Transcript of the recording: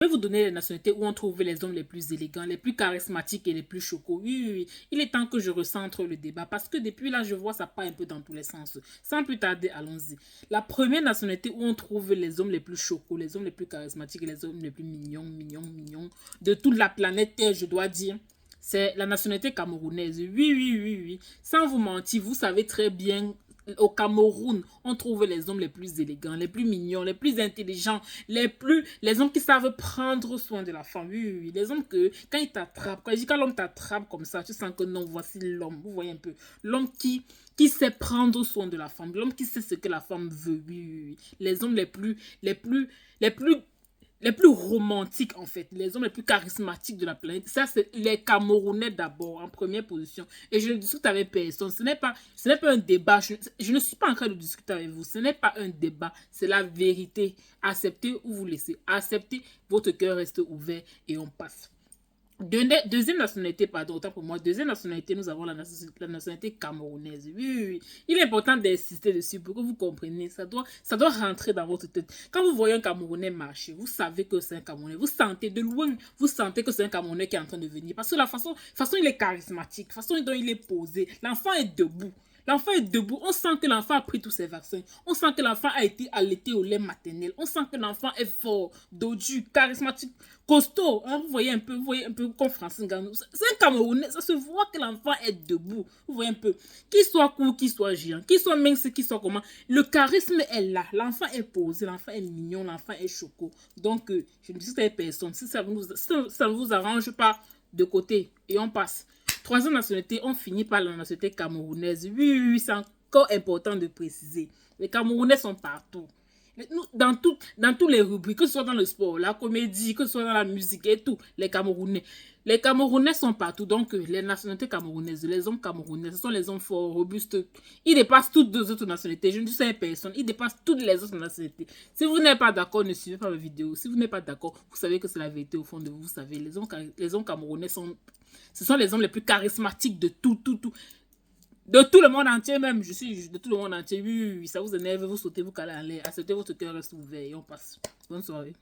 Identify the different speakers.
Speaker 1: Je vais vous donner les nationalités où on trouve les hommes les plus élégants, les plus charismatiques et les plus chocos. Oui, oui, oui. Il est temps que je recentre le débat parce que depuis là, je vois ça part un peu dans tous les sens. Sans plus tarder, allons-y. La première nationalité où on trouve les hommes les plus chocos, les hommes les plus charismatiques et les hommes les plus mignons de toute la planète Terre, je dois dire, c'est la nationalité camerounaise. Oui, oui, oui, oui. Sans vous mentir, vous savez très bien au Cameroun, on trouve les hommes les plus élégants, les plus mignons, les plus intelligents, les hommes qui savent prendre soin de la femme. Oui, oui, oui. Les hommes que, quand ils t'attrapent, quand l'homme t'attrape comme ça, tu sens que non, voici l'homme. Vous voyez un peu. L'homme qui sait prendre soin de la femme, l'homme qui sait ce que la femme veut. Oui, oui, oui. Les hommes les plus les plus romantiques en fait, les hommes les plus charismatiques de la planète, ça c'est les Camerounais d'abord en première position. Et je ne discute avec personne, ce n'est pas un débat, je ne suis pas en train de discuter avec vous, ce n'est pas un débat, c'est la vérité. Acceptez ou vous laissez, acceptez, votre cœur reste ouvert et on passe. Deuxième nationalité, pardon, autant pour moi. Deuxième nationalité, nous avons la nationalité camerounaise. Oui, oui, oui. Il est important d'insister dessus pour que vous compreniez. Ça doit rentrer dans votre tête. Quand vous voyez un Camerounais marcher, vous savez que c'est un Camerounais. Vous sentez de loin, vous sentez que c'est un Camerounais qui est en train de venir. Parce que la façon il est charismatique, la façon dont il est posé, l'enfant est debout. L'enfant est debout. On sent que l'enfant a pris tous ses vaccins. On sent que l'enfant a été allaité au lait maternel. On sent que l'enfant est fort, dodu, charismatique, costaud. Hein, vous voyez un peu comme Francine Ganou. C'est un Camerounais. Ça se voit que l'enfant est debout. Vous voyez un peu. Qu'il soit court, qu'il soit géant, qu'il soit mince, qu'il soit comment. Le charisme est là. L'enfant est posé, l'enfant est mignon, l'enfant est choco. Donc, je ne dis pas à personne. Si ça ne vous arrange pas, de côté. Et on passe. Troisième nationalité, on finit par la nationalité camerounaise. Oui, oui, oui, c'est encore important de préciser. Les Camerounais sont partout. Dans tous les rubriques, que ce soit dans le sport, la comédie, que ce soit dans la musique et tout, les Camerounais. Les Camerounais sont partout. Donc, les nationalités camerounaises, les hommes camerounais, ce sont les hommes forts, robustes. Ils dépassent toutes les autres nationalités. Je ne dis ça à personne. Ils dépassent toutes les autres nationalités. Si vous n'êtes pas d'accord, ne suivez pas ma vidéo. Si vous n'êtes pas d'accord, vous savez que c'est la vérité au fond de vous. Vous savez, les hommes camerounais ce sont les hommes les plus charismatiques de de tout le monde entier même. Je suis de tout le monde entier. Oui, oui, oui, ça vous énerve, vous sautez, vous calez en l'air. Acceptez, votre cœur reste ouvert et on passe. Bonne soirée.